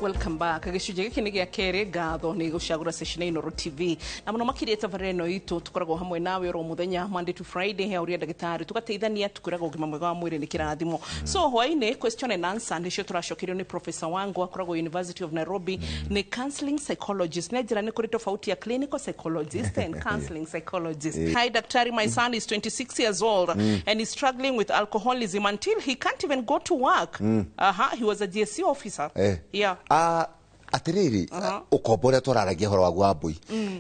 Welcome back. Gicunjĩ gĩkĩ nĩ gĩa kerĩ ngatho nĩ gũcagũra session Inooro TV. Na mũno makĩria tabarĩra ĩno itũ tukoragwo hamwe nawe oro mũthenya Monday to Friday he ũrĩa ndagĩtarĩ tugateithania tukwĩraga ũgima mwega wa mwĩrĩ nĩ kĩrathimo. So hwaĩ-inĩ question and answer nĩcio tũracokerio nĩ Professor Wangu akoragwo University of Nairobi nĩ counseling psychologist. Na njĩra nĩ kũrĩ tofauti ya clinical psychologist and counseling psychologist. Hi Daktari, my son is 26 years old and he's struggling with alcoholism until he can't even go to work. He was a GSC officer. Yeah. Atiriri ukombore toraragia horo wa gwabui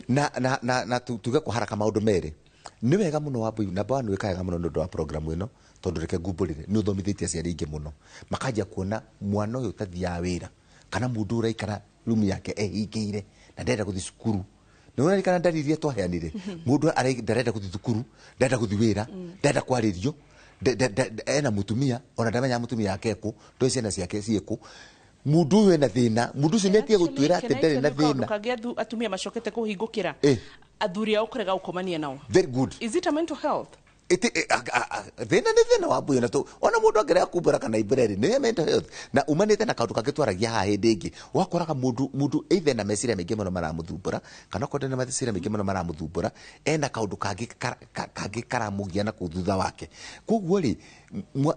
na tuge kuharaka maundu mere ni wega muno wabui na bwa ni wekaga muno ndo wa program ino tondu reke ngumburire ni uthomithitie aciari ingi muno makajia kuona mwana uyu tathia wira kana mundu uraikara room yake ehingire na ndenda guthi cukuru ni wona kana ndaririe twaheanire mundu ndarenda guthi cukuru ndenda guthi wira ndenda kwaririo ena mutumia ona ndamenya mutumia yake ku ndo ciana ciake ciiku mundu we na thina mundu cinetie gutwira ati ndere na thina kagia atumia macokete kuhingukira athuri ao kurega ukomania nao. Very good. Is it a mental health? Thina wabu na tu ona mundu agerea kumbura kana ibreri ni mental health na umanite na kaundu kangitwaragia ha hindi ingi wakoraga mundu either na meciria maingi muno maramuthumbura kana konde na meciria maingi muno maramuthumbura ena kaundu kangi karamugia na kuthutha wake koguo ri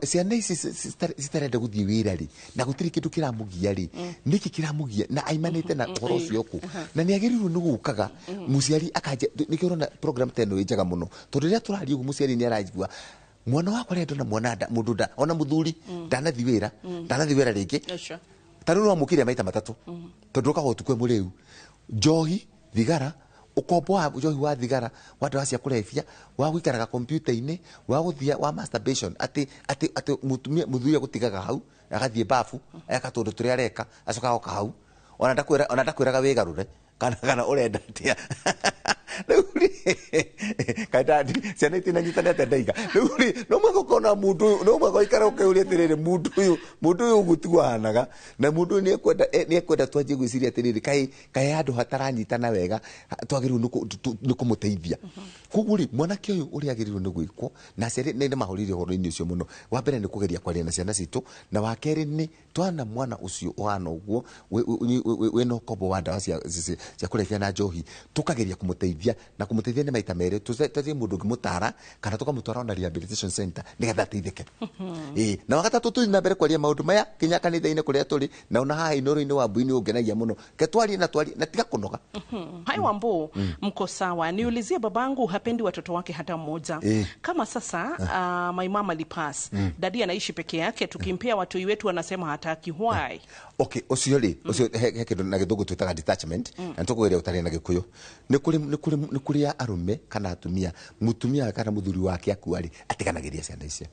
ciana ici citarenda guthii wira ri na gutiri kindu kiramugia ri niki kiramugia na aimanite na horo ucio ku na ni agirirwo ni gukaga muciari akaje niki urona program teno ijaga muno tondu ria turari ugu muciari ni arajigua mwana wakwa rendo na mwana mundu da ona muthuri ndanathi wira ringi taru no mukire maita matatu tondu kago tukwe muriu njohi thigara ukombo wa njohi wa thigara watu wacia kurefia wa gwikaraga computer ini wa guthia wa masturbation ati mutumia muthuri gutigaga hau agathie bafu akatondu turi areka acoka oka hau ona ndakwiraga wigarure kana urenda tia kaita ciana itina nyitanete ndaiga no mwako kona mundu no mwako ikara ukeuria atiriri mundu uyu gutiwanaga na mundu ni ekwenda twanjie gwiciria atiriri kai andu hataranyitana wega twagirirwo ni kumuteithia kuguri mwanake uyu uri agirirwo ni gwikwo na ciana ni mahorire horo-ini ucio muno wa mbere ni kugeria kwaria na ciana citu na wa keri ni twana mwana ucio uhana uguo we no kombo wa ndawa cia kurefia na njohi tukageria kumuteithia na kumuteithia ni maita mere tuzie mundu ngimutara kana tukamutwara na rehabilitation center nigetha teithike na wakati tutu na mbere kwaria maundu maya kinya kanitha-ini kuria turi na ona haha Inooro-ini wa Mbui ni ungenagia muno ketwari na tiga kunoga. Hai Wambu, mko sawa. Niulizie babangu hapendi watoto wake hata mmoja. Kama sasa my mama alipass dadi anaishi peke yake tukimpea watu wetu wanasema hataki why? Okay, ucio heke na githungu twitaga detachment na tukugeria utari na gikuyu ni kuri arume kana atumia mutumia kana muthuri wake akuari atiganagiria ciana icio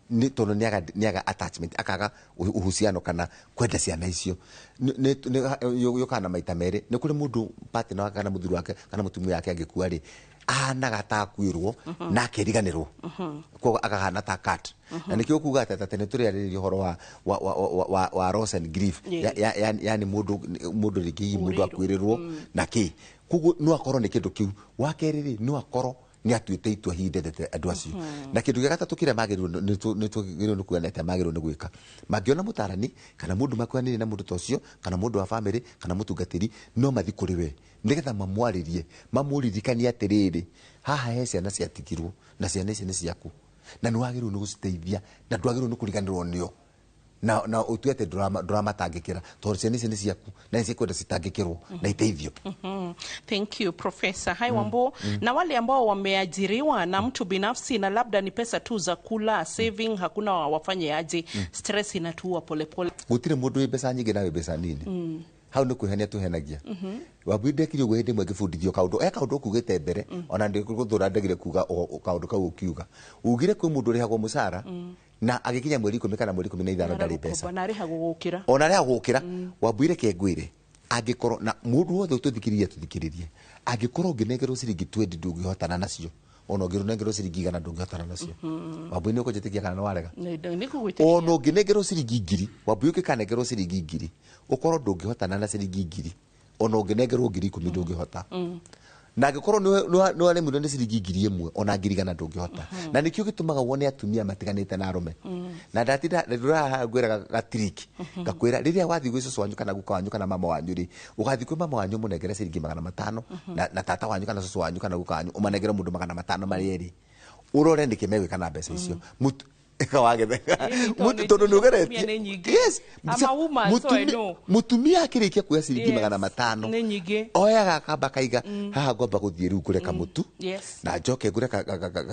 ni tono niaga attachment akaga uhusiano kana kwenda ciana icio ni kana maita mere ni kuri mundu partner wake kana muthuri wake kana mutumia wake agikuari anaga takwirwo na akiriganirwo ko akahana ta cat na nikio kuga tata ni turi ari horo wa loss and grief yani mundu rigi mundu akwirirwo na ki kugu no akoro ni kindu kiu wa keriri no akoro ni atuite itwa hindete andu acio na kindu gya gatatu kire magirirwo ni tugirwo kuonete magirirwo ni gwika magiona mutarani kana mundu makwanire na mundu tocio kana mundu wa family kana mutungatiri no mathi kuri we nigetha mamwaririe mamuririkania atiriri haha he ciana ciatikirwo na ciana ici ni ciaku na ni wagirwo ni guciteithia na ndwagirwo ni kuriganirwo nio na utuete drama tangikira tondu ciana ici ni ciaku na cikwenda citangikirwo na iteithio. Thank you Professor. Hai Wambu, na wale ambao wameajiriwa na mtu binafsi na labda ni pesa tu za kula saving hakuna wafanye aje stress inatuua polepole. Gutire mundu wi pesa nyingi na wi pesa nini hau ni kuhenia tuhenagia wabwinde kirio gwende mwe gifundithio kaundu kugite mbere ona ndi guthura ndagire kuga kaundu kau ukiuga ugire kwi mundu rihagwo musara na agikinya mweri 10 kana mweri 15 ndari pesa ona rihagukira wabwire kengwire agikoro na mundu wothe tuthikiririe agikoro nginegerwo ciringi 20 ndungihotana nacio ono nginegerwo ciringi 100 ndungihotana nacio wabwire uko jetikia kana warega ono nginegerwo ciringi 1000 wabwire kanegerwo ciringi 1000 ukoro ndungihotana na ciringi 1000 ono nginegerwo 10,000 ndungihota na ngĩkorwo nĩ waremire nĩ ciringi 1,000 ona 1,000 ndũngĩhota na nĩkĩo gĩtũmaga wone atumia matiganĩte na arũme na ndatinda ndũraha ngwĩra gatiriki ngakwĩra rĩrĩa wathiĩ gwĩ cũcũ wanyu kana guka wanyu kana mama wanyu rĩ ũgathiĩ kwĩ mama wanyu mũnengere ciringi 500 na tata wanyu kana cũcũ wanyu kana guka wanyu ũmanengere mũndũ 500 marĩ urore nĩkĩ megwĩka na mbeca icio eka wagetheka mutu tondu nugeretie yes mutumia akirikia kuya ciringi 500 oyaga akamba kaiga haha ngomba guthie riu kureka mutu na njoke ngure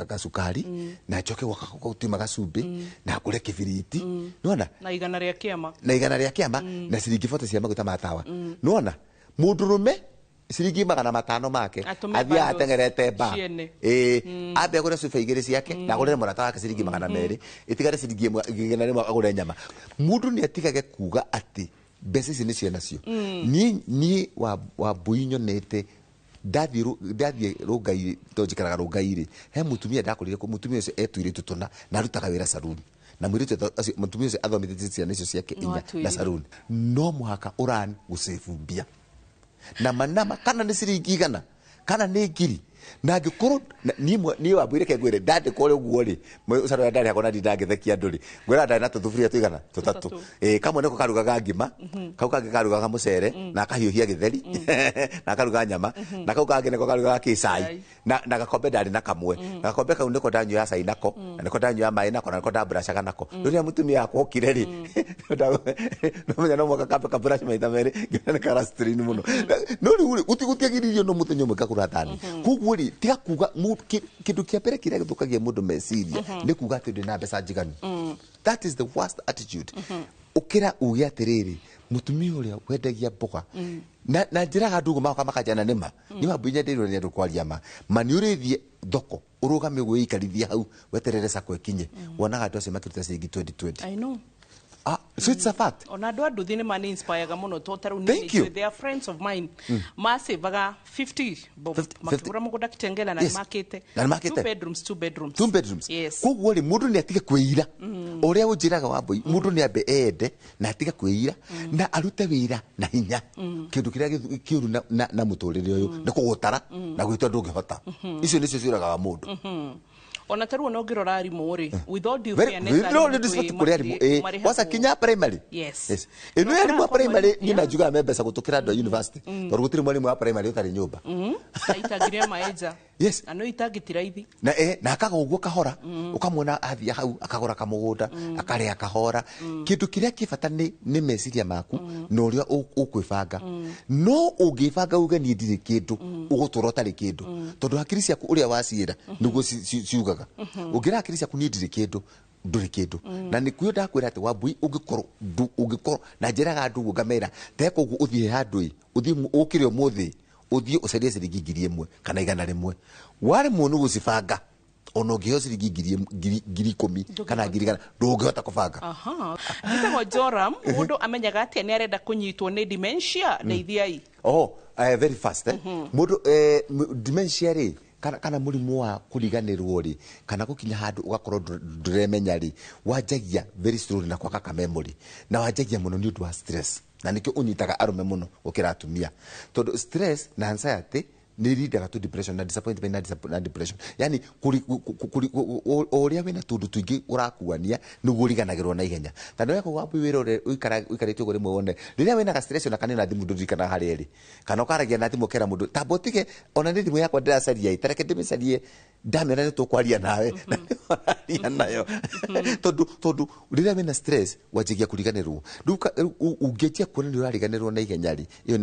gasukari na njoke gutima gacumbi na ngure kibiriti nona na igana ria kiama na ciringi 40 cia maguta ma tawa nona mundurume ciringi 500 make athia atengerete ba abe agure cuba igiri ciake na agure murata wake ciringi 200 itigare ciringi 100 agure nyama mundu ni atigage kuga ati mbeca ici nicio nacio ni wa buinyo nete ndathie rungai tonjikaraga rungai he mutumia ndakurire ku mutumia ucio etuire tutuna na rutaga wira saruni na mwiritu mutumia ucio athomithitie ciana icio ciake inya na saruni no muhaka uran gusefu mbia na manama kana nĩ ciringi 100 kana nĩ ngiri na ngĩkorwo niĩ wambũire ke ngwĩre ndandĩka ũrĩa ũguo rĩ ũcaro ndarĩ hakona ndangĩthekia andũ rĩ ngwĩra ndarĩ na tũthuburia tũigana tũtatũ kamwe nĩko karugaga ngima kau kangĩ karugaga mũcere na akahiũhia gĩtheri na akaruga nyama na kau kangĩ nĩko karugaga kĩcai na gakombe ndarĩ na kamwe na gakombe kau nĩko ndanyuaga cai nako na nĩko ndanyuaga maĩ nako na nĩko ndamburacaga nako rĩrĩa mũtumia yakwa okire rĩ nomenya no mwaka kambe kaburash maita merĩ ngĩona nĩ karastrini mũno no rĩu gũtigĩririo no mũthenya ũmwe ngagũra thani koguo rĩ tiga kuga kĩndũ kĩa mbere kĩrĩa gĩthũkagia mũndũ meciria nĩ kuga atĩ ndĩ na mbeca njiganu that is the worst attitude ũkĩra uge atĩrĩrĩ mutumia ũrĩa wendagia mboga na njĩraga ndugu makoka makanjana nĩma nĩ wambũinya ndĩrwo nĩ andũ kwaria ma nĩ ũrĩthie thoko ũrũgame gwĩikarithia hau weterere sako ikinye wonaga andũ acio makĩruta ciringi 2020 I know. So it's a fact. Ona andu nduthi ni mani inspire ga muno totaru ni they are friends of mine. Massive 50 bob. Makura mugunda kitengela na market. 2 bedrooms. Yes. Koguo ri mundu ni atige kwĩira. Uria unjiraga wambui mundu ni ambe ende na atige kwĩira na arute wĩra na hinya. Kindu kiria kiuru na muturire uyu ni kugutara na gwitwa ndungihota. Icio nicio ciuraga mundu. Ona taruo no ngirora arimu ri with all due fairness wasa kinya primary yes ino arimu primary ni na juga membesa gutukira ndo university tor gutiri mwalimu wa primary utari nyumba aitagiria maeja yes ano itagitira ithi na akaga uguo kahora ukamwona athia hau akagora kamugunda akaria kahora kindu kiria kibata ni meciria maku no ria ukwibanga no ungibanga uge ni ndiri kindu ugutura utari kindu tondu hakiri ciaku uria waciira niguo ciugaga ungira hakiri ciaku ni ndiri kindu nduri kindu na nikuyo ndakwira ati wambui ungikorwo na njiraga andu ngamera teko ugu uthie handu uthie ukire umuthi uthie ucarie ciringi 1,000 kana 100 wari munu gucibanga ono ngĩheo ciringi 10,000 kana 1,000 ndũngĩhota kũbanga gĩtagwo Joram mũndũ amenyaga atĩa nĩ arenda kũnyitwo nĩ dementia ndeithiai very fast mũndũ dementia rĩ kana mũrimũ wa kũriganĩrwo rĩ kana gũkinya handũ ũgakorwo ndũremenya rĩ wanjagia very slowly na kwaga memory na wanjagia mũno nĩ ũndũ wa stress na nikio unyitaga arume muno ukira atumia tondu stress na anxiety ni leader to depression na disappointment na depression yani uria wina tundu tuingi urakuania niguo riganagirwo na ihenya tando yako wapu wira uikaritio gore mwone riria wina stress na kanina thimu ndurikana hari eri kana ukaragia na thimu kera mundu tabotige ona ni thimu yakwa ndiracaria itareke ndimicarie ndamera ni tukwaria nawe na nayo tondu riria wina stress wajigia kuriganirwo nduka ungetia kuona ni urariganirwo na ihenya ri iyo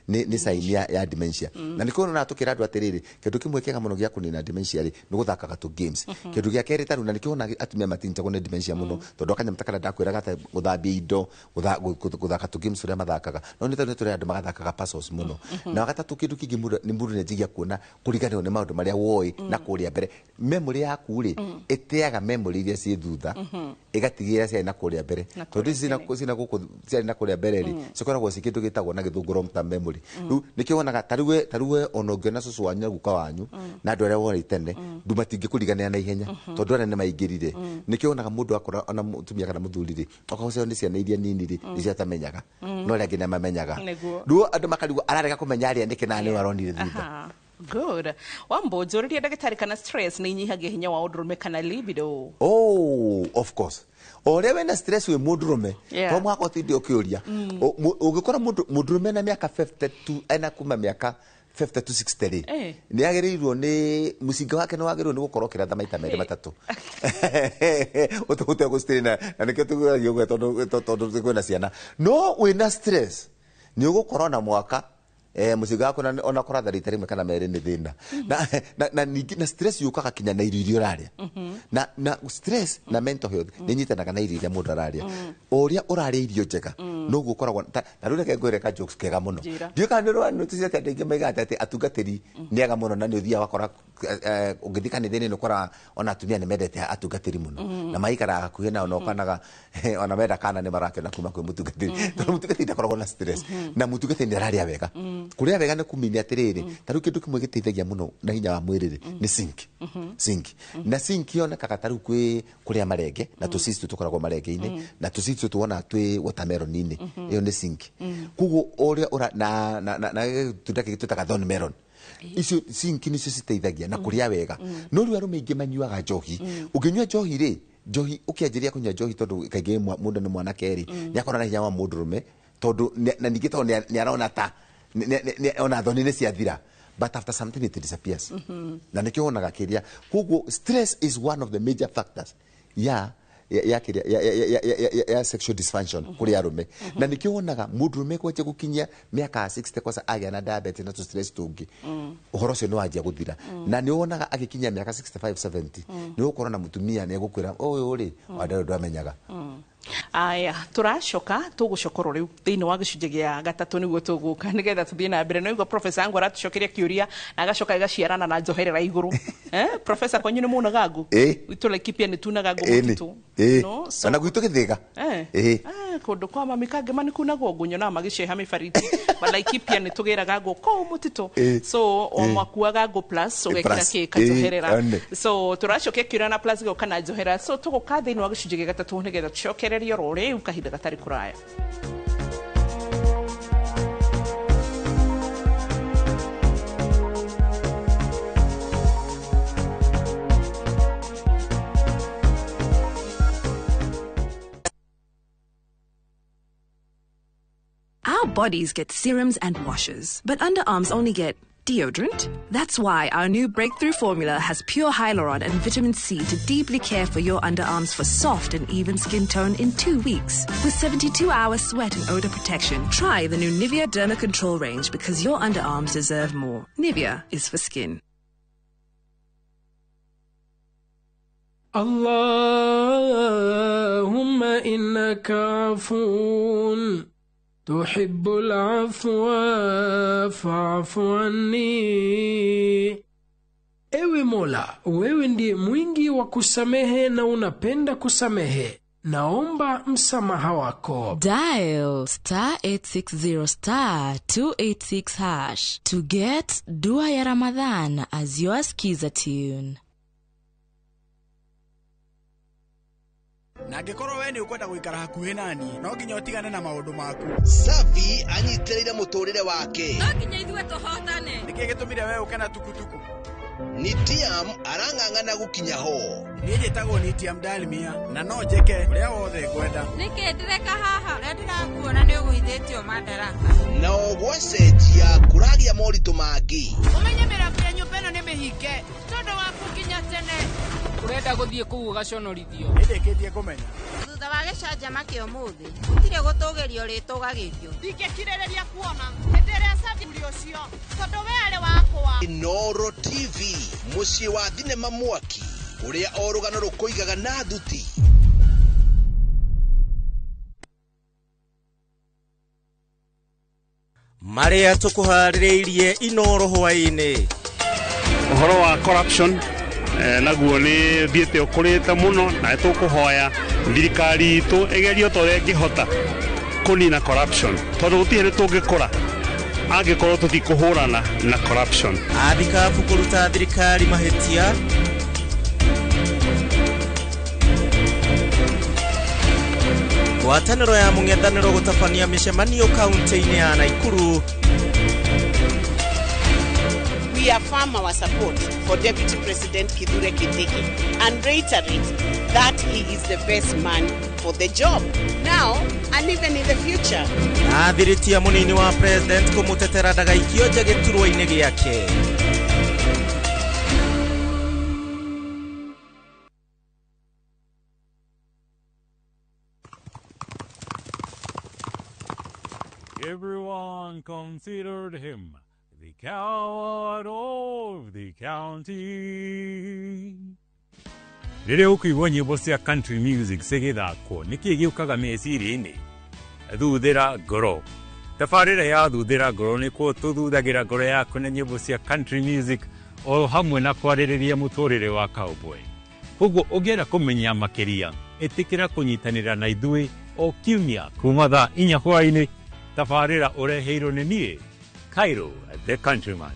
ni sign ya dementia na nikuona na tukira andu atiriri kindu kimwe kiega muno gia kunina dementia ri ni guthakaga tu games kindu gia keri taru na nikiona atumia matinja kune dementia muno tondu akanya mtakara ndakwiraga ta guthambia indo guthaka tu games uria mathakaga no ni taru turi andu magathakaga puzzles muno na wakata tu kindu kingi ni mundu ni jigia kuona kuriganirwo ni maundu maria woi na kuria mbere memory yaku yaku ri iteaga memory iria ci thutha igatigira cia na kuria mbere tondu cina guku cia na kuria mbere ri cikoragwo cikindu gitagwo na githungu long term memory riu nikio wonaga taruwe ono ngiona cucu wanyu guka wanyu na andu aria wona itene ndu matingikuriganira na ihenya tondu ana maingirire nikio wonaga mundu akora ona mutumia kana muthuri ri okahocio ni ciana iria nini ri icia tamenyaga no ria ngina mamenyaga riu andu makarigwo ararega kumenya aria ndike na ni waronire thutha. Good. Wambo, njuririe ndagitari kana stress ni inyihagia hinya wa undurume kana libido? Oh, of course. Ore wena stress we mundurume. To mwako tindi ukiuria. Ugikora mundurume na miaka 52 ena kuma miaka 50 to 60 ni agerirwo ni musinga wake no agerirwo ni gukorwo kiratha maita meri matatu utuhute gustirina na nikio tuguragia gwe tondu kwina ciana no wina stress ni ugukorwo na mwaka musinga wako ona koratha rita rimwe kana meri ni thina na stress yukaga kinya na irio raria na stress na mental health ni nyitanaga na irio mundu araria uria uraria irio njega no gukoragwo na rure kengwire ka jokes kega muno ndio kana ro notice ati ndingi maigate ati atungatiri ni aga muno na ni uthia wakora ungithika ni thini nukora ona atumia ni mendete atungatiri muno na maikara hakuhi na ona kanaga ona menda kana ni marakena kuma kwi mutungatiri tondu mutungatiri ndakoragwo na stress na mutungatiri ni araria wega kuria wega ni kumini atiriri taru kindu kimwe giteithagia muno na hinya wa mwiriri ni zinc na zinc yona kakataru kwi kuria marenge na tusisi tukoragwo marenge-ini na tusisi tuona twi watermelon ini iyo ni zinc kugo oria ora na tudake tutaka thorn melon icio zinc ni cio citeithagia na kuria wega no riu arume ingi manyuaga njohi ukinyua njohi ri njohi ukianjiria kunyua njohi tondu kaingi mundu ni mwana keri ni akora na hinya wa mundurume tondu na ningi tondu ni arona ta ona thoni ni ciathira but after something it disappears na nikio wonaga kiria kuguo stress is one of the major factors ya sexual dysfunction kuri arume na nikio wonaga mundurume kwaje gukinyia miaka 60 kosa agia na diabetes na stress tungi uhoro cio no anjia guthira na ni wonaga agikinyia miaka 65 70 ni ukorona mutumia ni gukwira oyo ri wadaro ndamenyaga. Aya, turacoka tugucokoro riu thiini wa gicunje gia gatatu niguo tuguka nigetha tuthie na mbere no igwa professor angu aratucokeria kiuria na agacoka igaciarana na njoherera iguru professor kwanyu ni munaga ngu itu Laikipia ni tunaga ngu mutitu no so na gwitu githiga kundu kwa mamikange manikunagwo ngunyo na magiceha mifariti ba Laikipia ni tugiraga ngu ko mutitu so o mwakuaga ngu plus ugekira ki kanjoherera so turacokia kiuria na plus goka na njohera so tuguka thiini wa gicunje gia gatatu nigetha tucoke rore ukahinda gatari kuraya. Our bodies get serums and washes, but underarms only get deodorant? That's why our new breakthrough formula has pure hyaluron and vitamin C to deeply care for your underarms for soft and even skin tone in 2 weeks. With 72-hour sweat and odor protection, try the new Nivea Derma Control range because your underarms deserve more. Nivea is for skin. Allahumma innaka afoon تحب العفو فاعف عني. Ewe Mola, wewe ndiye mwingi wa kusamehe na unapenda kusamehe. Naomba msamaha wako. Dial *860 *286# to get Dua ya Ramadhan as your skiza tune. na angĩkorwo we nĩ ũkwenda gũikara hakuhĩ nani no nginya ũtigane na maũndũ maku. Safi anyitĩrĩire mũtũrĩre wake. No nginya ithuĩ tũhotane. Nĩkĩĩ gĩtũmire we ũke na tukutuku? Nitiam arang'ang'ana gũkinya ho. Niĩ njĩtagwo Nitiam Dalmia na no njĩke ũrĩa wothe ngwenda. Nĩkĩĩ ndĩreka haha? Ũrĩa ndĩrakuona nĩ ũgũithĩtio Madaraka. Na ũgwacenjia kũragia moritũ mangĩ. Ũmenye mĩrango ya nyũmba ĩno nĩ mĩhinge tondũ wa kũkinya tene. Urenda gũthiĩ kũu ũgaconorithio. Nĩndĩkĩtie kũmenya. Thutha wa gĩcanjama kĩa ũmũthĩ gũtirĩ gũtũgĩrio rĩtũgagĩrio. Ndingĩkirĩrĩria kuona hĩndĩ ĩrĩa Safi ũcio tondũ we arĩ wakwa. Inooro TV mũciĩ wa thinema mwaki ũrĩa o rũgano rũkũigaga na thuti. Maria tukuharĩrĩirie Inooro hwaĩ-inĩ. Ũhoro wa corruption naguo nĩ thiĩte ũkũrĩte mũno na tũkũhoya thirikari itũ ĩgerie ũrĩa ĩngĩhota kũnina corruption tondũ gũtirĩ nĩ tũngĩkũra angĩkorwo tũtikũhũrana na corruption. Athikabu kũruta thirikari mahĩtia ngwatanĩro ya mũng'ethanĩro gũtabania mĩcemanio kaunti-inĩ ya Naikuru. We affirm our support for Deputy President Kithure Kindiki and reiterate that he is the best man for the job now and even in the future. Athiritia munini wa president kumutetera ndagaikio nja gĩturwa-inĩ gĩake. Everyone considered him the coward of the county. Rĩrĩa ũkũigua nyĩmbo cia country music cigĩthakwo nĩkĩ gĩũkaga meciria-inĩ? Thuthĩra ngoro. Tabarĩra ya thuthĩra ngoro nĩkuo tũthuthagĩra ngoro yaku na nyĩmbo cia country music o hamwe na kwarĩrĩria mũtũrĩre wa cowboy. Koguo ũngĩenda kũmenya makĩria ĩtĩkĩra kũnyitanĩra na ithuĩ o kiumia kuma thaa 4 hwaĩ-inĩ. Tabarĩra ũreheirwo nĩ niĩ Cairo the Countryman.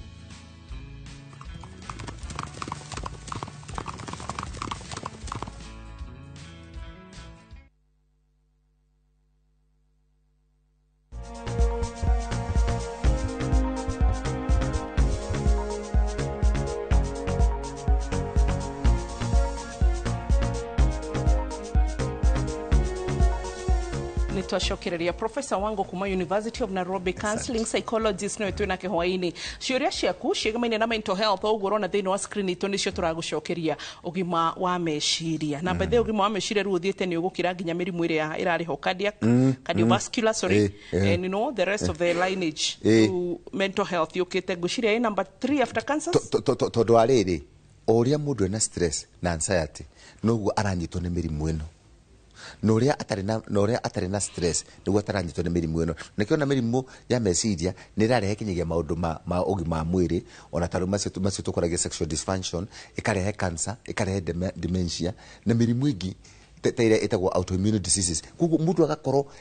Nitwacokereria Professor Wango kuma University of Nairobi, counseling psychologist no twina ke hwaini ciuria ciaku ciegamaine na mental health uguo rona thiini wa screen itu nicio turagucokeria ugima wa meciria na bethe ugima wa meciria ru uthiete ni ugukira nginya mirimu iria irariho cardiovascular you know the rest of the lineage to mental health yukite nguciria number 3 after cancer tondu ariri uria mundu ena stress na anxiety noguo aranyitwo ni mirimu ino noria atari na stress niguo ataranyitwo ni mirimu ino nikio na mirimu ya meciria ni rarehe kinyagia maundu ma ugima wa mwiri ona taru macio tukoragia sexual dysfunction ikarehe cancer ikarehe dementia na mirimu ingi teire etagwo autoimmune diseases kugu mundu agakorwo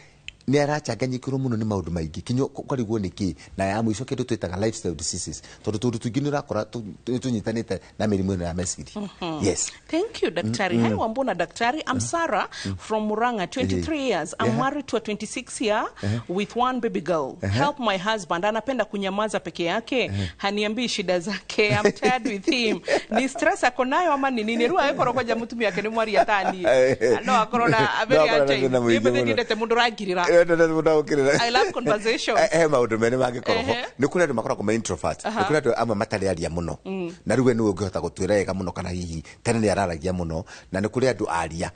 ni arachanganyikirwo muno ni maundu maingi kinyo kwariguo niki na ya mwico kindu twitaga lifestyle diseases tondu tundu twingi ni urakora tunyitanite na mirimu ino ya meciria. Yes, thank you daktari. Hi Wambona daktari. I'm Sarah from Muranga, 23 years. I'm married to a 26 year with one baby girl. Help my husband, anapenda kunyamaza peke yake, haniambii shida zake. I'm tired with him. Ni stress ako nayo ama ni nini? Rua eko rokoja mutumi yake ni mwari atani. No akorona aberi acha. Yebede ndete mundu ragirira. I love conversation. Maundu mene magikoroho ni kuri andu makoragwo ma introvert ni kuri andu amwe matariaria muno na riwe ni ungihota gutwira ega muno kana hihi tene ni araragia muno na ni kuri andu aria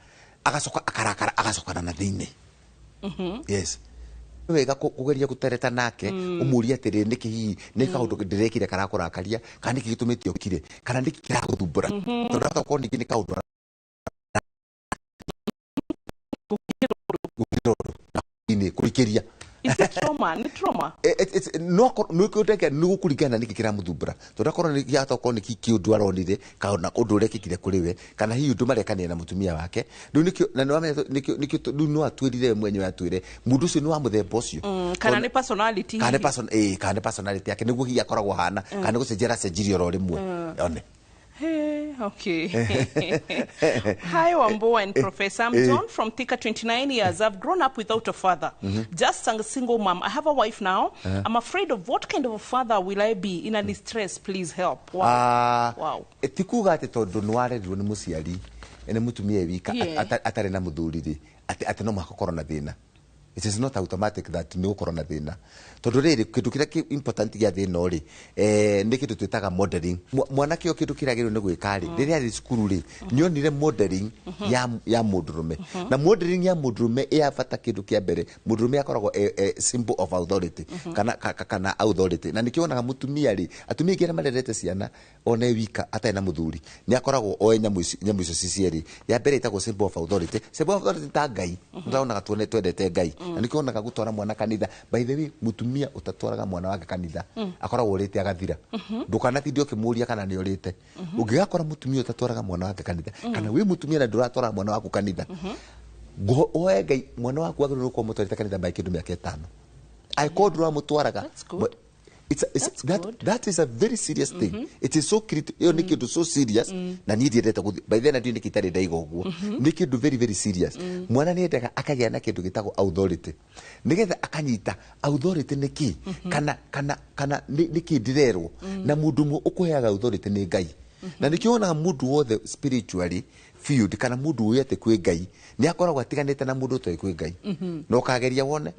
agacoka akarakara agacokana na thiini. Yes, wega kugeria gutereta nake umuria atiri niki hihi ni kaundu ndirekire karakurakaria kana niki gitumitio kire kana niki kirakuthumbura tondu atako niki ni kaundu ni kurikiria. Is it trauma? Ni trauma? It's no kuteka ni kurigana niki kiramuthumbura tondu akorwo ni yatoko niki kiundu aronire kana undu urekikire kuriwe kana hihi undu marekania na mutumia wake ndu nikio na nikio no atwirire mwenye atwire mundu ucio ni wa muthemba ucio kana ni personality kana personality yake niguo hihi akoragwo hana kana gucenjera cenjirio ro rimwe one. Hey, okay. Hi, Wambo and Professor. I'm John from Thika, 29 years. I've grown up without a father. Just a single mom. I have a wife now. I'm afraid of what kind of a father will I be in any stress. Please help. Wow. Wow. Tikuga ati tondu nwarerirwo ni muciari ene mutumia wika atari na muthuriri ati no makorwo na thina. It is not automatic that no corona thina tondu riri kindu kiria important gia thina ri ni kindu twitaga modeling mwana kio kindu kiria giru ni gwika ri riri ari cukuru ri nyonire modeling ya mundurume na modeling ya mundurume ya bata kindu kia mbere mundurume akoragwo symbol of authority kana authority na nikionaga mutumia ri atumia ingi marerete ciana one wika atai na muthuri ni akoragwo oe nyamu icio cicieri ya mbere itagwo symbol of authority ta ngai ndaonaga twendete ngai na nikionaga gutwara mwana kanitha. By the way, mutumia utatwaraga mwana wake kanitha akoragwo urite agathira ndukanatindi ukimuria kana ni urite ungigakora mutumia utatwaraga mwana wake kanitha kana we mutumia na nduratwara mwana waku kanitha oe Ngai mwana waku agirwo ko mutwarite kanitha by kindu miaka 5 I called ra mutwaraga. That is a very serious thing. It is so critical. Ni kindu so serious na ni ndiendete by then andi nikitari ndaiga uguo ni kindu very very serious. Mwana ni endaga akagia na kindu gitagwo authority nigetha akanyita authority niki kana niki ndirerwo na mundu mu ukuheaga authority ni Ngai na nikiona mundu wothe spiritually field kana mundu uyete kwi Ngai ni akoragwo atiganite na mundu to kwi Ngai no kageria wone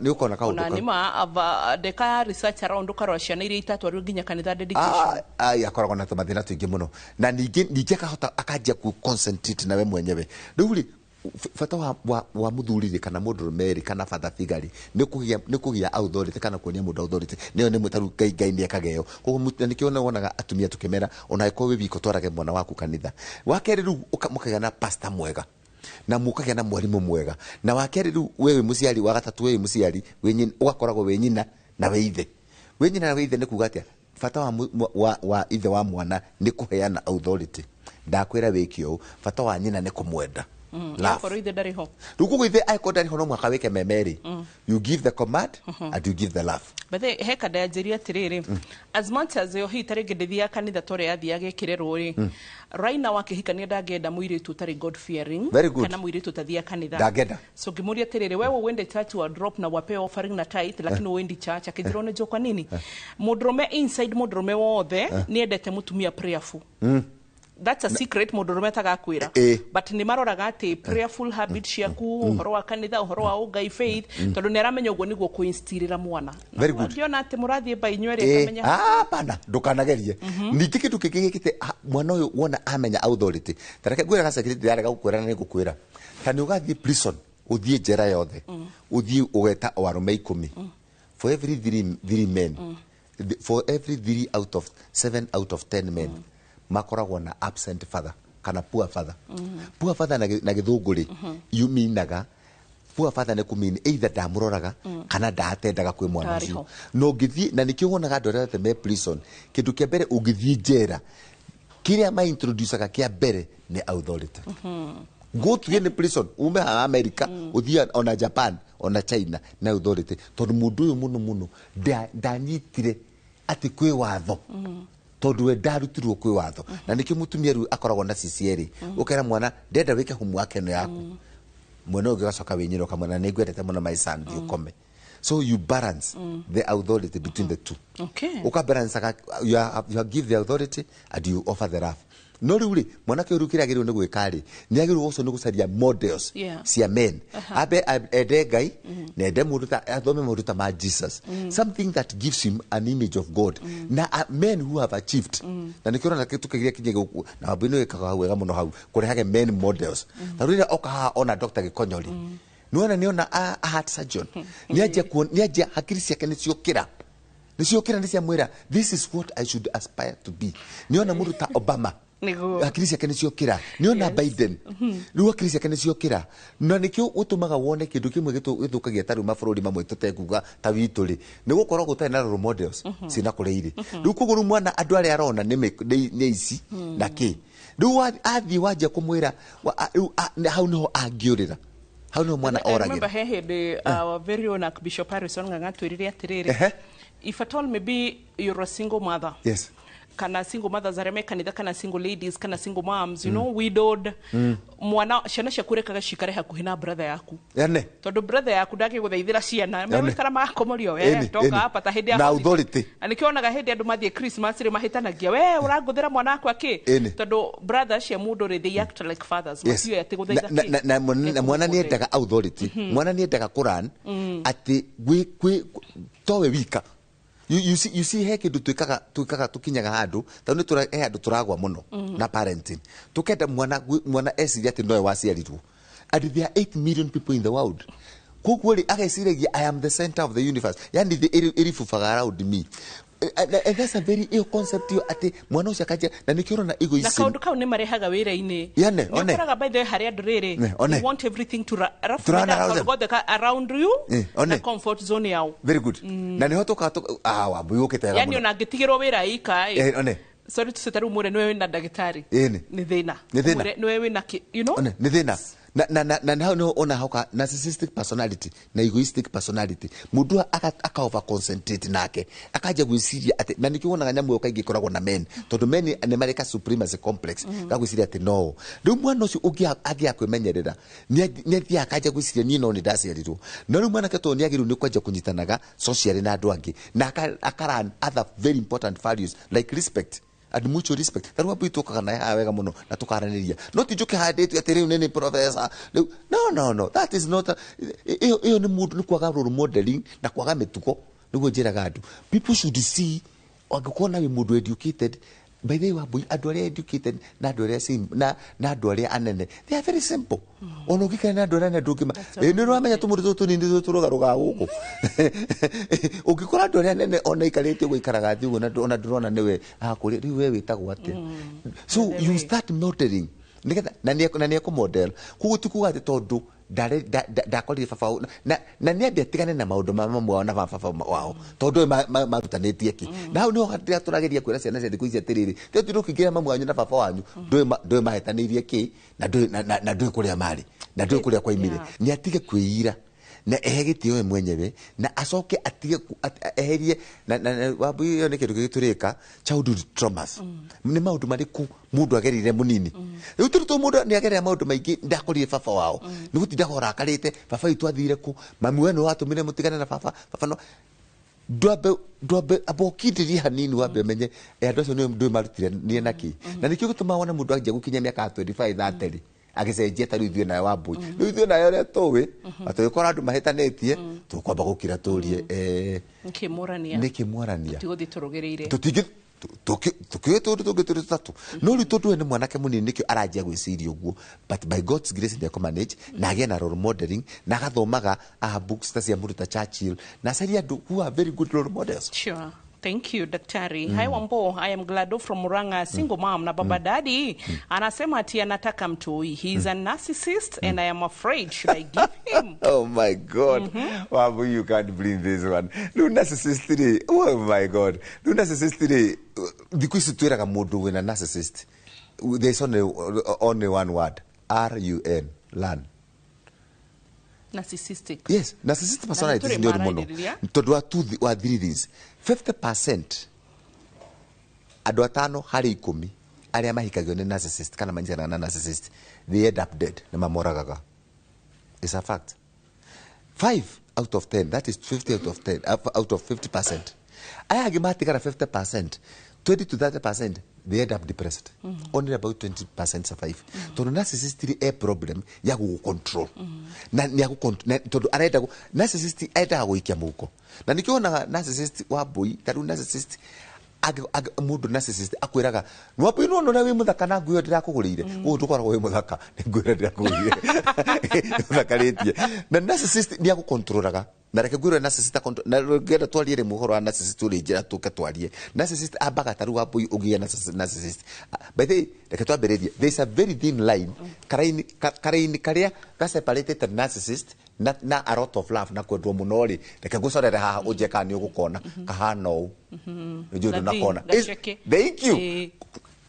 ni ukona kaundu na nima ava deka research around ukarwa ciana iria itatu ari nginya kanitha dedication akoragwo na tumathina twingi muno na ninge kahota akajia ku concentrate nawe mwenyewe nduri fata wa muthurire kana mundu meri kana father figure ni kugia authority kana kuonia mundu authority niyo ni mutaru Ngai ni akageo koguo nikiona wonaga atumia tukimera ona iko we biko twarage mwana waku kanitha wakere ru ukamukagana na pastor mwega na mukagana na mwalimu mwega na wakere ru wewe muciari wa gatatu wewe muciari wenyi ugakoragwo wenyina na weithe wenyina na weithe ni kugatia fata wa ithe wa mwana ni kuheana authority ndakwira wikio fata wa nyina ni kumwenda Rukugo I call that hono mwaka weke memeri. You give the command and you give the love. But the heka da jiria tiriri. As much as yo hitare gedithia kanitha tore athia gekirerwo ri. Right now akihikania ndagenda muire tutari God fearing kana muire tutathia kanitha. Ndagenda. So gimuria tiriri wewe wende church wa drop na wape offering na tithe lakini wendi church akithirone jo kwa nini? Mudrome inside mudrome wothe ni endete mutumia prayerful. That's a secret mudurume tagakwira but ni maroraga ati prayerful habits ciaku uhoro wa kanitha uhoro wa Ngai faith tondu ni aramenya uguo niguo kuinstillira mwana ndiona ati murathie by nywere akamenya pana ndukanagerie niki kitu kikigikite mwana uyu wona amenya authority tareke gwira ga security yarega gukwira na gukwira tani ugathie prison uthie jera yothe uthie ugeta arume 10 for every 3 men for every 3 out of 7 out of 10 men makoragwo na absent father kana poor father poor father na githunguri you meanaga poor father ne kumini either damuroraga kana ndatendaga kwi mwana ucio no ngithi na nikio wonaga ndorete me prison kindu kia mbere ungithi njera kiria ma introduce kia mbere ni authority go to the prison ume ha America uthia ona Japan ona China na authority tondu mundu uyu muno ndanyitire ati kwi watho tondu we ndarutirwo kwi watho na niki mutumia ru akoragwo na CCR ukera mwana ndenda wike humu wake no yaku mwana ugigacoka winyiro kamwana ni ngwendete muno my son ukome so you balance the authority between the two uka balance you give the authority and you offer the love no riuri mwana ke rukira agirwo ni gwikari ni agirwo uco ni gucaria models cia men abe ede Ngai na ede muruta athome muruta ma Jesus something that gives him an image of God na men who have achieved na nikiro na kitu kigia kinye guku na abino ikaga wega muno hau kurehage men models na ruri okaha ona Dr. Gikonyori niona a heart surgeon niaje hakiri ciake niciokira ni cia mwira this is what I should aspire to be niona muruta Obama akiri ciake niciokira niona Biden riu akiri ciake niciokira na nikio utumaga wone kindu kimwe githukagia taru mabũrũri mamwe tutekuga ta witu ri ni gukorwo gutari na role models sina kureire riu kuguru mwana andu ari arona ni ici na ki riu athi wajia kumwira hau niho angiurira hau niho mwana oragira remember hehede very own Bishop Harrison ngatwirire atiriri if at all maybe you're a single mother kana single mothers are kanitha kana single ladies kana single moms you know widowed mwana ciana ciakurekaga cikare hakuhi na brother yaku tondu brother yaku ndake guthaithira ciana me wikara makomorio we toka hapa ta hindi na authority anikionaga hindi andu mathie Christmas ri mahitanagia we uranguthira mwana akwa ki tondu brother cia mundu ri they act like fathers matio ati guthaitha ki na mwana ni endaga authority mwana ni endaga Quran ati gwi towe wika you see he kindu twikaga tukinyaga handu tondu he handu turagwa muno na parenting tukenda mwana esiria ati noe waciarirwo and there are 8 million people in the world koguo ri ageciragia I am the center of the universe yani irifufaga around me and that's a very ill concept you ati mwana ucio akaja na nikiona na egoism na kaundu kau ni marehaga wira-ini yane one koraga by the hari anduriri you want everything to run around you na comfort zone yao very good na niho wabu ukite yani ona ngitigirwo wira ika one sorry to say taru mure niwe wina ndagitari ni thina niwe wina you know ni thina na no ona hauka narcissistic personality na egoistic personality mundu aka over concentrate nake akaja gwiciria ati na nikiona nyamu yo kaingi koragwo na men tondu men ne mareka supremacy complex gagwiciria ati no riu mwana ucio agia kwimenyerera ni thia akaja gwiciria ni no ni ndaciarirwo no riu mwana keto ni agiru ni kwaja kunyitanaga socially na andu angi na akara other very important values like respect and mutual respect taru abu itokaga na wega muno na tukaraniria no tijuke handete ati riu nene professor no that is not iyo ni mundu ni kwaga role modeling na kwaga mituko niguo njiraga andu people should see ogikona wi mundu educated by the way wabu andu aria educated na andu aria na andu aria anene they are very simple ono gikana na andu aria ndungima ni ramenya tumuri tunini turugaruga guku ugikora andu aria anene ona ikarite guikaraga thi uguo na ona ndurona niwe akuri riu we witagwo atia so you start modeling nigetha na ni ku model kugutukuga ati tondu ndakorire baba na ni ambia tigane na maundu mamwe na baba wao tondu marutanitie ki na hau ni ho turageria kwira ciana cia thiku ici atiriri te turukigira mamu wanyu na baba wanyu ndoi mahetanirie ki na ndoi kuria mari na ndoi kuria kwa imire ni atige kwira na ehegitio we mwenyewe na asoke atige eherie na wabu iyo ni kindu giturika childhood traumas ni maundu mariku mundu agerire munini riu turu mundu ni agerire maundu maingi ndakorire baba wao ni gutinda horakarite baba itu athire ku mami we no watumire mutigane na baba no ndwabe abokidirie hanini wabe menye andu acio ni ndu marutire ni naki na nikio gutuma wona mundu angia gukinya miaka 25 30 agicenjia ta riu thio nayo wambui riu thio nayo ria tuwi atuyikora andu mahetanetie tukwamba gukira turie nikimorania tiguthi turugireire tukiwe tundu tatu no riu tondu ni mwanake munini nikio aranjia gwiciria uguo but by God's grace ni manage na agia na role modeling na agathomaga books ta cia mundu ta Churchill na caria andu who are very good role models. Sure. Thank you, Daktari. Hi Wambo, I am Glado from Muranga, single mom na baba daddy. Anasema ati anataka mtoi. He's a narcissist and I am afraid. Should I give him? Oh my God. Wambo, you can't believe this one. No narcissist today. Oh my God. No narcissist today. Because tu era mundu wina narcissist. There's only one word. R-U-N. Learn. Narcissistic. Yes, narcissistic personality is ndio muno. Tondu wa three things. 50% andu atano hari 10 aria mahikagio ni narcissist kana manjana na narcissist they end up dead na mamoragaga. It's a fact. 5 out of 10, that is 50 out of 10 out of 50%. Aya agimatigara 50%, 20 to 30% they end up depressed. Only about 20% survive. Tondu narcissist a problem ya ku control. Na ni ya ku tondu arenda narcissist aenda guikia muko. Na nikiona narcissist wa boy, tadu narcissist mundu narcissist akwiraga nwapo ino no nawe muthaka na nguyo ndirakugurire u tukoragwo we muthaka ni nguyo ndirakugurire muthakaritie na narcissist ni agukontrolaga na reke nguyo narcissist na ngenda twariere muhoro wa narcissist uri njira tuke twarie narcissist abaga taru wa boy ugia narcissist by the way reke twambiririe there is a very thin line karaini karia ga separated narcissist na a lot of love na kwendwo muno ri reke ngucorere haha unjeka ni ugukona kahana u njudo na kona thank you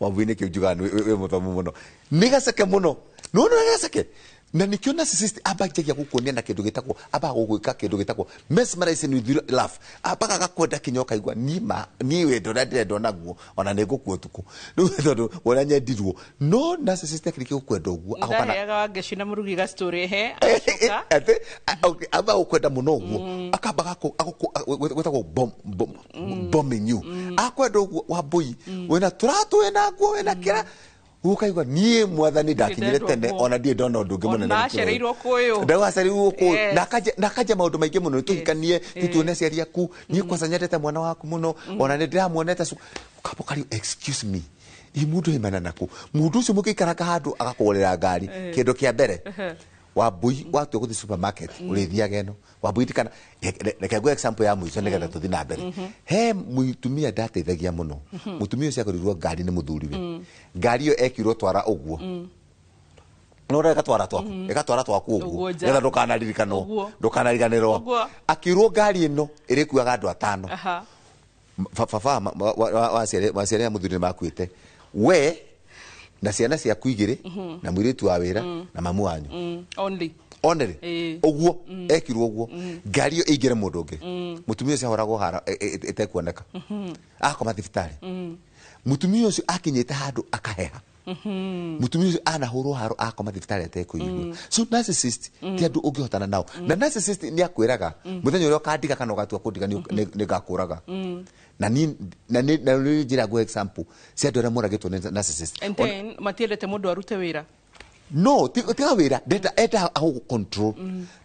wabwine ke ujugani we muthamu muno nigaseke muno no nigaseke na nikio narcissist abagia gukunia na kindu gitagwo abagugwika kindu gitagwo mesmerizing with love abaga gakwenda kinyoka igwa ni wendo na ndendo naguo ona nigukuo tuku no tondu wona nyendirwo no narcissist akiriki gukwenda uguo akopana yaga ngecina murugi ga story he ate aba ukwenda muno uguo akabaga gwetagwo bombing you akwenda uguo wabui wena turatu wena guo wena kira ukaigwa nie mwathani ndakinyire tene ona ndie ndona undu ngi munene na shereirwo kuyo ndawacereirwo kuyo nakaja maundu maingi muno tuhikanie tituone ciaria ku nie kwanza nyendete mwana waku muno ona ni ndiramuonete ukapokari excuse me imundu himana naku mundu ucio mukikaraga handu agakorera ngari kindu kia mbere Wambui watu guthi supermarket urithiaga eno Wambui tikana reke ngwe example ya mwico nigetha tuthi na mbere he mutumia ndateithagia muno mutumia ucio akorirwo ngari ni muthuriwe ngari iyo ekirwo twara uguo no reka twara twaku uguo ngetha ndukanariganirwo akirwo ngari ino irikuaga andu 5 baba waciare ya muthuri makuite we na ciana cia kuigire na mwiritu wa wira na mamu wanyu only uguo ekirwo uguo ngari iyo ingire mundu ungi mutumia ucio horagwo hara etekuoneka akoma thibitari mutumia ucio akinyite handu akaheha mutumia ucio anahurwo haro akoma thibitari etekuigwa so narcissist ti andu ungihotana nao na narcissist ni akwiraga muthenya uria ukandiga kana ugatua kundiga ni ngakuraga na ni njira go example si andu aria moragitwo ni narcissist and then matiendete mundu arute wira no tiga wira eta aho control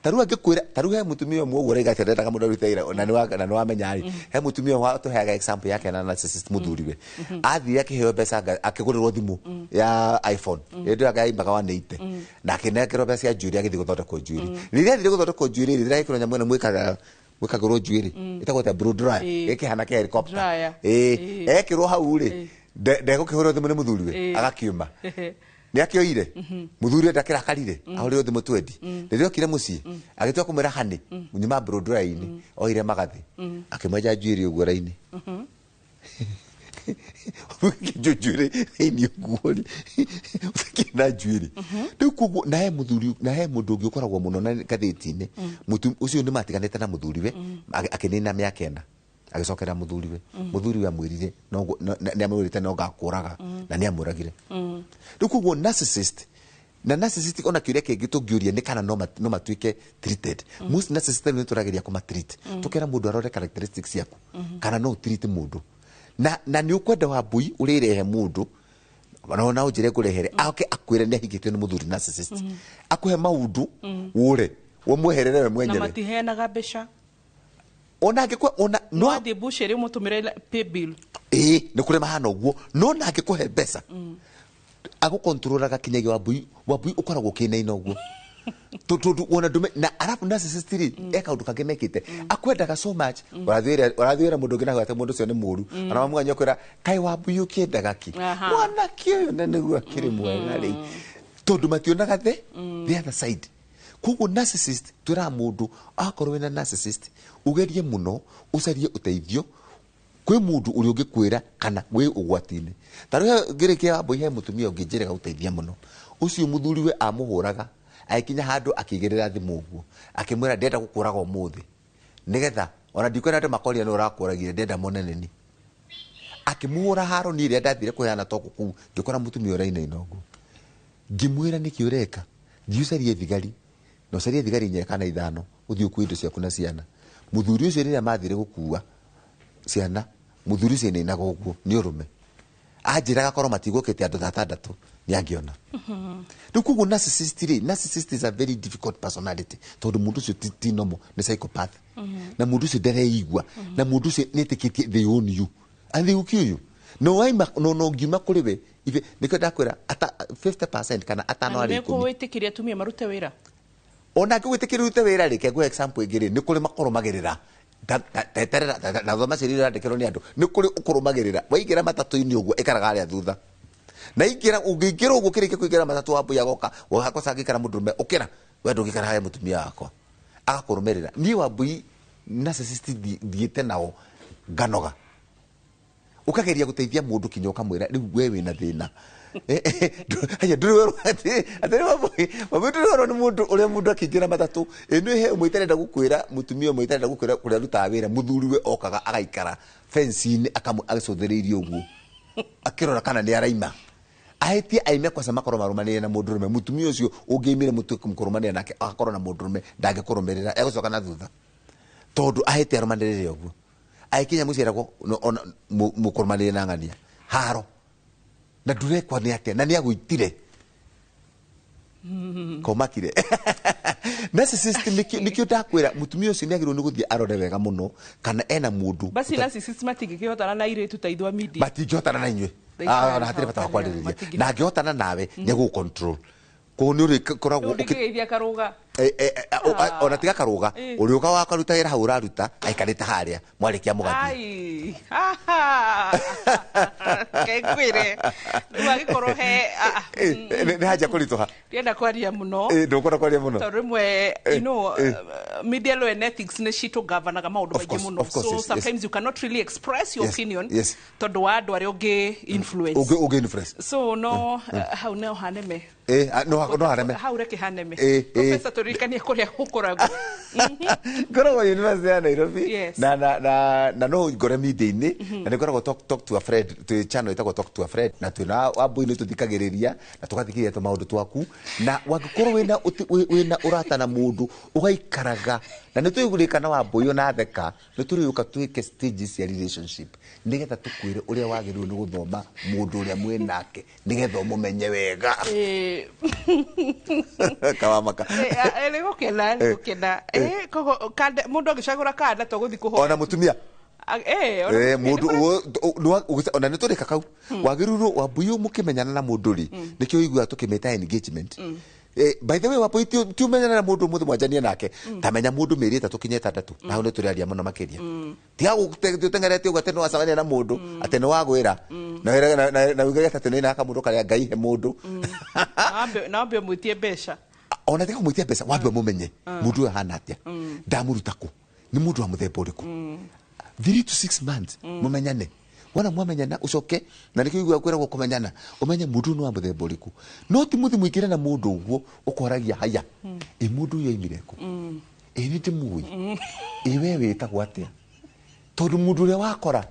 taru angikwira taru he mutumia mwe ugure gatereta kamundu arute wira na ni wamenya ari he mutumia wa to hega example yake na narcissist muthuriwe athi yake heo pesa akigurirwo thimu ya iPhone ndio agaimbaga 180 na kinekero pesa ya jewelry agithi guthondeka jewelry riria thire guthondeka jewelry riria ikiro nyamwe na mwikaga wikagurwo jewelry itagwo ta blow dry ikihana ke helicopter ekirwo hau ri ndego kihurwo thimu ni muthuriwe agakiuma ni akioire muthuri ndakirakarire ahore thimu 20 ririo kire muci agitwa kumira hani munyima blow dry ini oire magathi akimweja jewelry uguo raini jewelry ni uguo kina jewelry ndukugo na he muthuri na he mundu ungi ukoragwo muno na gatheti-ini mutum ucio ni matiganite na muthuriwe akinina miaka 4 agicokera muthuriwe muthuriwe amwirire no ni amwirite no gakuraga na ni amuragire ndukugo narcissist na narcissist ona kiuria kingi tungiuria ni kana no matuike treated most narcissist ni turageria kuma treat tukera mundu arore characteristics yaku kana no treat mundu na ni ukwenda Wambui urirehe mundu na ujire kurehere ake akwire ni higitwe ni muthuri narcissist akuhe maundu ure womweherere we mwenyewe na matihenaga mbeca ona ngikwa ona no athi busheri mutumire pay bill ni kure mahana uguo no na ngikuhe mbeca ago controlaga kinyagi Wambui ukoragwo kinaina uguo tu ona dume na arafu narcissist ri eka undu kange mekite akwendaga so much warathwira mundu ngina gwate mundu cio ni muru ana mamwanya kwira kai Wambui ukiendaga ki mwana kio na niguo akiri mwega ri tondu mationaga the other side kugu narcissist tura mundu akorwo na narcissist ugerie muno ucarie uteithio kwi mundu uri ungikwira kana wi ugwatine taru ngirikia Wambui he mutumia ungijirega uteithia muno ucio muthuriwe amuhuraga aikinya handu akigirira thimu uguo akimwira ndenda gukuraga umuthi nigetha ona ndikwenda andu makoria no urakuragire ndenda moneneni akimuhura haro ni ria ndathire kuheana toko ku ngikora mutumia uraina inogu ngimwira niki ureka thiucarie thigari no carie thigari nyeka na 5 uthio ku indo ciaku na ciana muthuri ucio riria mathire gukua ciana muthuri ucio ni nago uguo ni urume ajiraga korwo matigukite andu 6 ni angiona ndukugo narcissist is a very difficult personality tondu mundu ucio ti normal ni psychopath na mundu ucio ndereigua na mundu ucio nitikitie they own you and they will kill you no waima no ngima kuriwe ife niko ndakwira ata 50% kana atano ari ko witikiria tumia marute wira ona ngwitikiria rute wira rike go example igiri ni kuri makoro magirira teterera na thoma cirira ndikero ni andu ni kuri ukurumagirira waigira matatu-ini uguo ikaraga aria thutha na ingira ungigira uguo kirike kuigira matatu Wambui agoka wakosangikara mundurume ukira we ndungikara haye mutumia wakwa agakurumirira ni Wambui narcissist diete nao nganoga ukageria guteithia mundu kinya ukamwira riu we wina thina haya nduru ati Wambui ni mundu uria mundu akingira matatu eno he umwitarenda gukwira mutumia umwitarenda gukwira kuria ruta wira muthuriwe okaga agaikara fence-ini agacotheririo uguo akirora kana ni araima aheti aime kwa sama koroma rumanire na mundurume mutumia ucio ungimire mutu kumkurumanira nake akakorwo na mundurume ndangikurumirira egucoka na thutha tondu aheti arumanire uguo aikinya muciragwo mukurumanire na ngania haro na ndurekwa ni atia na ni agwitire komakire narcissist nikio ndakwira mutumia ucio ni agirwo ni guthie arore wega muno kana ena mundu basi narcissist matingihotana na iretu taithwa media matingihotana na inywe na hatire bata kwarirĩria na angihotana nawe ni gu control ko ni uri koragwo ukigeithia karuga ona tiga karuga uri uka wakaruta ira hura ruta aikarite haria mwarikia mugathi ai kekwire nduagikoro he ni haja kulitoha ndienda kwaria muno ndukora kwaria muno to rimwe you know media law and ethics ne shito governor maundu maingi muno so sometimes you cannot really express your opinion to wa andu ari ugi influence ugi influence so no how no haneme no haneme how reke haneme professor torikania kuria hukorago koragwo university ya Nairobi na no ngore media-ini na nä ngoragwo talk to a friend twä channel itagwo talk to a friend na twä na wambå-inä tå thikagä rä ria na tå gathikä tå maå ndå twaku na wangäkorwo wä na å rata na må ndå å gaikaraga na nä twä gå rä kana wambå na theka nä tå rä å ka twä ke stages ya relationship nä getha tå kwä re å rä a wagä rä nä gå thoma må ndå å rä a mwä nake nä getha å må menye wega kawamaka nä gå kena nä gå kena mundu agicagura kanda to guthi kuhoya ona mutumia mundu ona nä tå rä ka kau wagä rä rwo wambå må kä menyana na må ndå rä nä kä o igua tå kä meta engagement by the way wambå ti å menyana na må ndå må thä mwanjanie nake tamenya må ndå mä eri ätatå kinya ätandatå na hau nä tå rä aria må no makä ria tiga gå tengerete å guo atä nä wacamania na må ndå atä nä wagwä ra na uge atä nä naka må ndå karä a ngai he må ndå na wambe mwä tie mbeca ona tiga mwä tia mbeca wambe må menye må ndå hana atä ndamå ruta kå nä må ndå wa må themba å rä kå 3 to 6 months må menyane wona mwamenyana å coke na nä kä igua kwä ragwo kå menyana å menye må ndå nä wa må themba å rä kå no ti må thi må ingä re na må ndå å guo å koragia haya ä må ndå å yoimire kå ä nä ndä må ä we wä tagwo atä a tondå må ndå å rä a wakora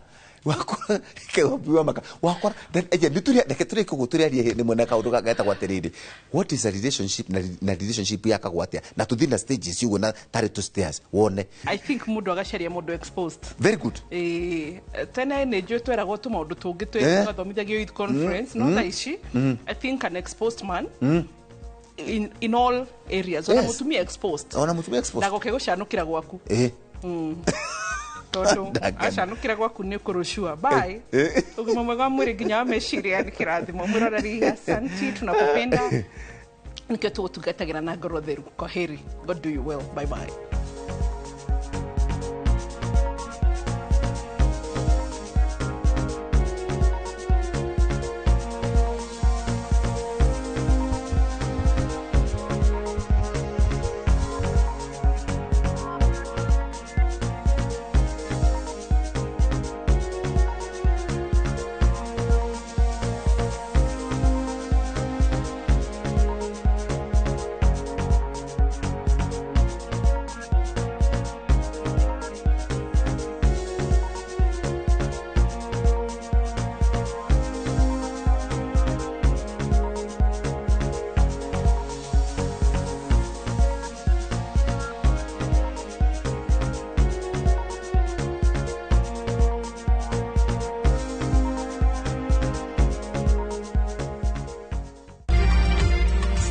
kewapiwa maka wakora nä tå rä kå tå rä arie nä mwena kaå ndå getagwo atä rä rä what is a relationship na relationship yakagwo atä a na tå thiä na stages uguo na tarä tå stairs wone I think må ndå agacaria må ndå exposed very good tene nä njå tweragwo tå maå ndå tå ngä twathomithagia youth conference no tha ici I think an exposed man in all areas ona må tumia exposed na gå kä gå canå kä ra gwaku tondu acanukira gwaku ni kurushua bye ugima mwega mwiri nginya wa meciria ni kirathimo mwiroreri asanti tunakupenda nikio tugatagira na ngoro theru kwa heri god do you well bye bye